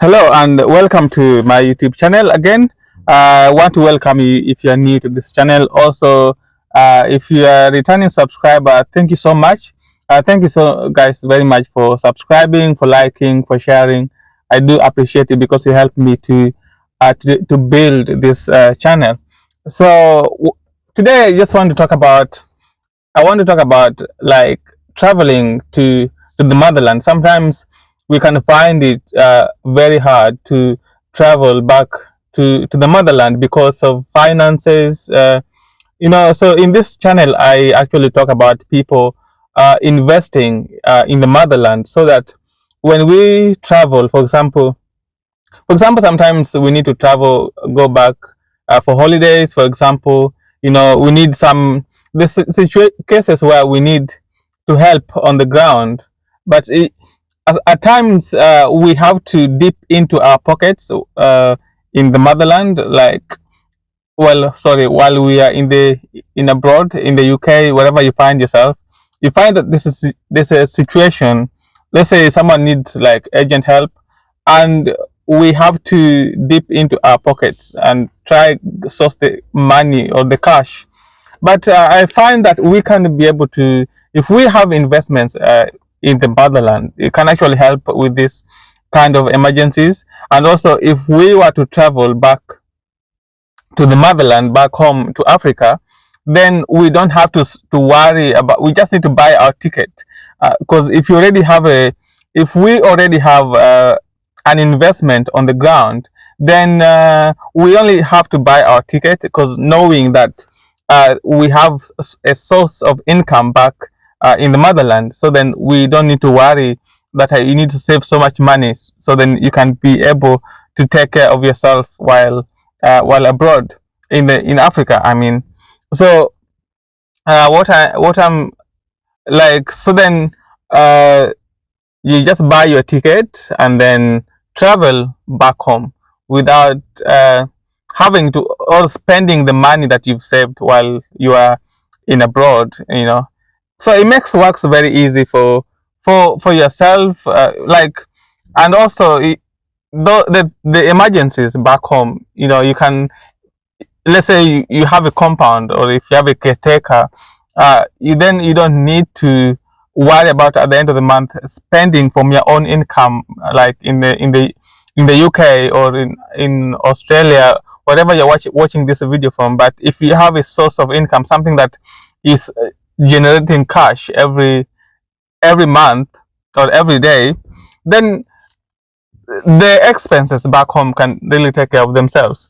Hello and welcome to my YouTube channel again. I want to welcome you if you are new to this channel. Also, if you are a returning subscriber, thank you so much. Thank you so guys very much for subscribing, for liking, for sharing. I do appreciate it because you help me to build this channel. So today I want to talk about like traveling to the motherland. Sometimes we can find it very hard to travel back to the motherland because of finances. So in this channel, I actually talk about people investing in the motherland, so that when we travel, for example, sometimes we need to travel, go back for holidays. For example, we need cases where we need to help on the ground, but at times we have to dip into our pockets in the motherland, like, well, sorry, while we are in abroad in the UK, wherever you find yourself, you find that this is a situation. Let's say someone needs like urgent help, and we have to dip into our pockets and try source the money or the cash. But I find that we can be able to, if we have investments in the motherland, it can actually help with this kind of emergencies. And also, if we were to travel back to the motherland, back home to Africa, then we don't have to worry about. We just need to buy our ticket, because if we already have an investment on the ground, then we only have to buy our ticket, because knowing that we have a source of income back in the motherland, so then we don't need to worry that you need to save so much money, so then you can be able to take care of yourself while abroad in Africa. I mean, so what I'm like, so then uh, you just buy your ticket and then travel back home without having to, or spending the money that you've saved while you are in abroad. So it makes works very easy for yourself, and also the emergencies back home. You can, let's say you have a compound, or if you have a caretaker, you don't need to worry about at the end of the month spending from your own income, like in the UK or in Australia, whatever you're watching this video from. But if you have a source of income, something that is generating cash every month or every day, then the expenses back home can really take care of themselves.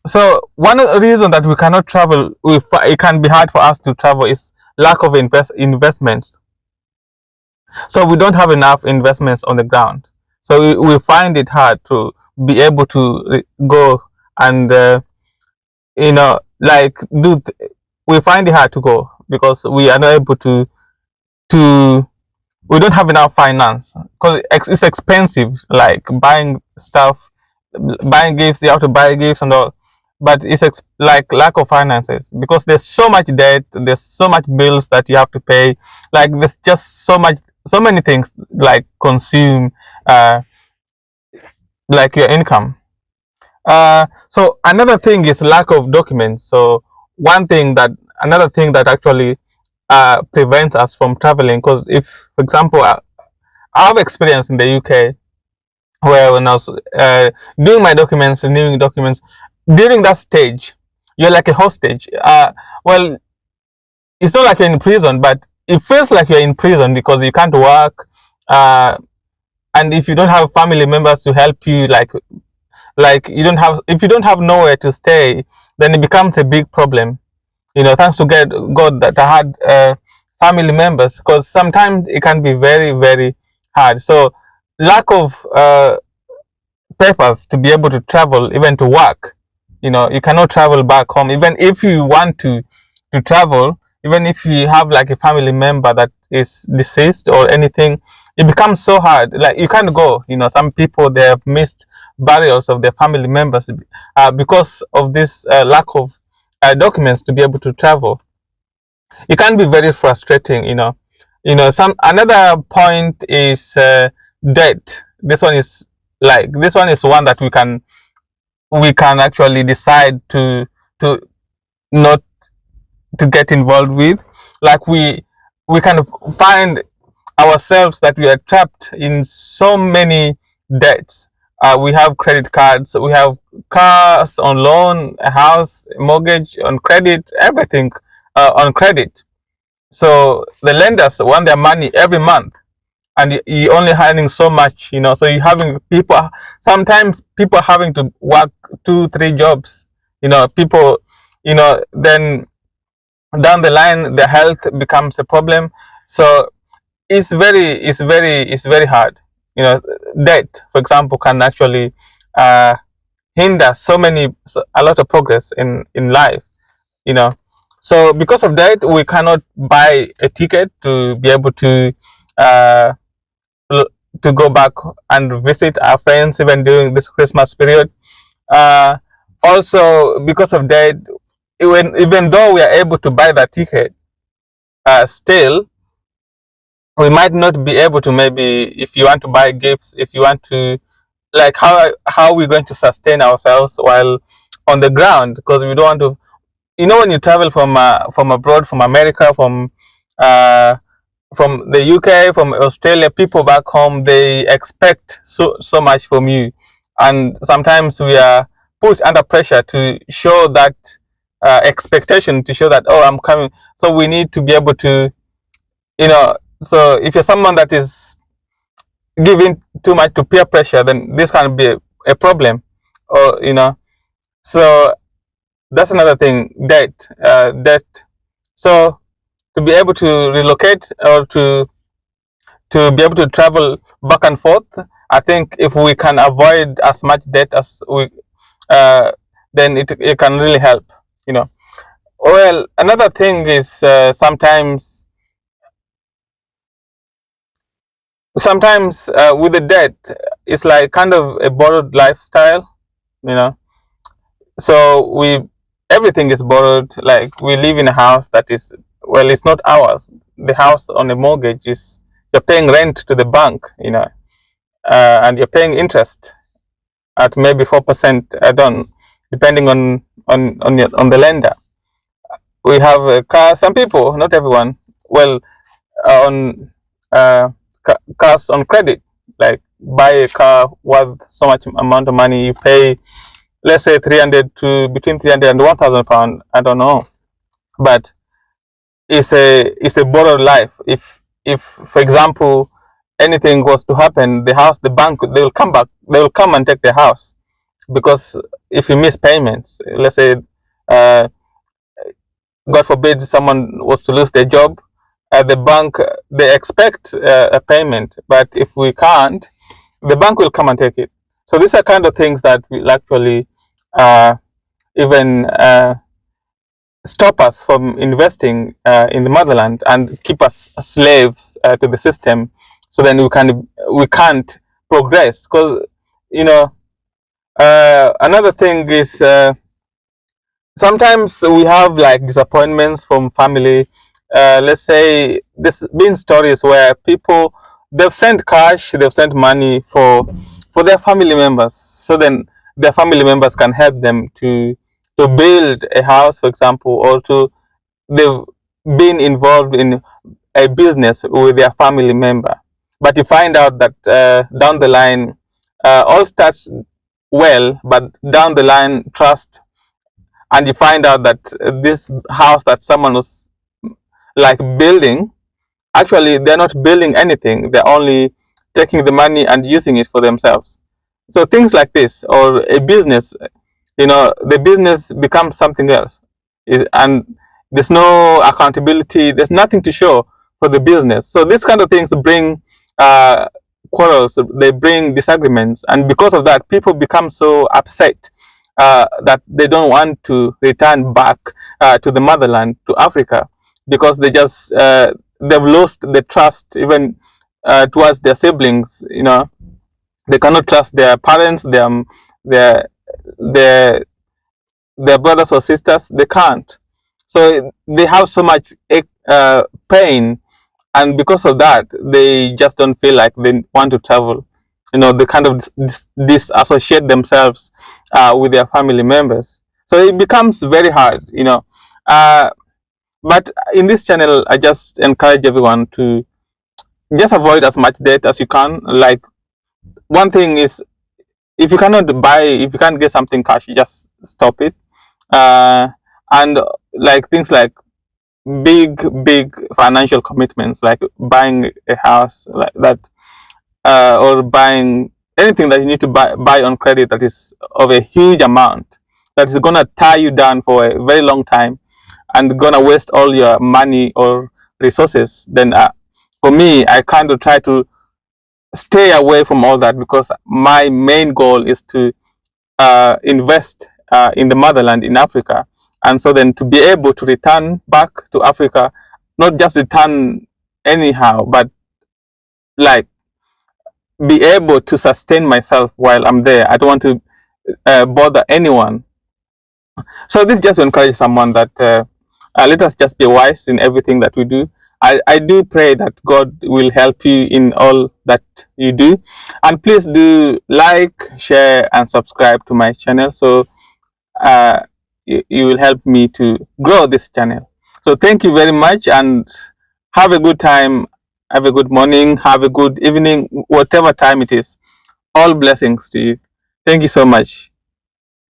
So one of the reasons that we cannot travel, it can be hard for us to travel, is lack of investments. So we don't have enough investments on the ground. So we find it hard to be able to go and like we find it hard to go because we are not able to we don't have enough finance, because it's expensive, like buying stuff, buying gifts. You have to buy gifts and all, but it's like lack of finances, because there's so much debt, there's so much bills that you have to pay. Like there's just so many things like consume like your income. So another thing is lack of documents. So another thing that actually prevents us from traveling, because if, for example, I have experience in the UK where when I was doing my documents, renewing documents, during that stage, you're like a hostage. Well, it's not like you're in prison, but it feels like you're in prison because you can't work, and if you don't have family members to help you, like if you don't have nowhere to stay, then it becomes a big problem. Thanks to God that I had family members, because sometimes it can be very, very hard. So lack of papers to be able to travel, even to work. You cannot travel back home, even if you want to travel, even if you have like a family member that is deceased or anything. It becomes so hard, like you can't go. Some people, they have missed burials of their family members because of this lack of documents to be able to travel. It can be very frustrating. Some another point is debt. This one is Like this one is one that we can actually decide to not to get involved with. Like we kind of find ourselves that we are trapped in so many debts. We have credit cards, we have cars on loan, a house, mortgage on credit, everything on credit. So the lenders want their money every month, and you only earning so much, you know. So you having people, sometimes people having to work 2 3 jobs, you know. People, you know, then down the line the health becomes a problem. So it's very hard, you know. Debt, for example, can actually uh, hinder a lot of progress in life, you know. So because of that, we cannot buy a ticket to be able uh, to go back and visit our friends even during this Christmas period. uh, Also, because of that, even though we are able to buy that ticket, still we might not be able to, maybe if you want to buy gifts, if you want to, like, how are we going to sustain ourselves while on the ground, because we don't want to, you know, when you travel from abroad, from America, uh, from the UK, from Australia, people back home, they expect so much from you, and sometimes we are put under pressure to show that expectation, to show that, oh, I'm coming. So we need to be able to, you know. So if you're someone that is giving too much to peer pressure, then this can be a problem, or, you know. So that's another thing, debt. So to be able to relocate, or to be able to travel back and forth, I think if we can avoid as much debt as we, uh, then it can really help, you know. Well, another thing is, sometimes with the debt, it's like kind of a borrowed lifestyle, you know. So everything is borrowed. Like, we live in a house that is, well, it's not ours. The house on a mortgage is, you're paying rent to the bank, you know, and you're paying interest at maybe 4%. I don't, depending on the lender. We have a car. Some people, not everyone, well, on cars on credit. Like, buy a car worth so much amount of money, you pay, let's say, 300 to between 300 and 1,000 pound. I don't know, but it's a borrowed life. If for example anything was to happen, the bank, they will come and take the house, because if you miss payments, let's say, uh, God forbid someone was to lose their job, the bank, they expect a payment, but if we can't, the bank will come and take it. So these are kind of things that will actually even stop us from investing in the motherland, and keep us slaves to the system. So then we can't progress, because, you know, another thing is, sometimes we have like disappointments from family. Let's say there's been stories where people, they've sent cash, they've sent money for their family members, so then their family members can help them to build a house, for example, or to, they've been involved in a business with their family member. But you find out that down the line, all starts well, but down the line, trust, and you find out that this house that someone was like building, actually they're not building anything, they're only taking the money and using it for themselves. So things like this, or a business, you know, the business becomes something else, and there's no accountability, there's nothing to show for the business. So these kind of things bring uh, quarrels, they bring disagreements, and because of that, people become so upset that they don't want to return back to the motherland, to Africa, because they've lost the trust, even towards their siblings, you know. They cannot trust their parents, their their their brothers or sisters. They can't. So they have so much pain, and because of that, they just don't feel like they want to travel. they kind of disassociate themselves with their family members. So it becomes very hard. Uh, but in this channel, I just encourage everyone to just avoid as much debt as you can. Like, one thing is, if you can't get something cash, you just stop it. And like things like big financial commitments, like buying a house like that, or buying anything that you need to buy on credit that is of a huge amount, that is gonna tie you down for a very long time and gonna waste all your money or resources. Then for me, I kind of try to stay away from all that, because my main goal is to invest in the motherland, in Africa. And so then to be able to return back to Africa, not just return anyhow, but like be able to sustain myself while I'm there. I don't want to bother anyone. So this just to encourage someone that let us just be wise in everything that we do. I do pray that God will help you in all that you do. And please do like, share, and subscribe to my channel, so you will help me to grow this channel. So thank you very much, and have a good time, have a good morning, have a good evening, whatever time it is. All blessings to you. Thank you so much.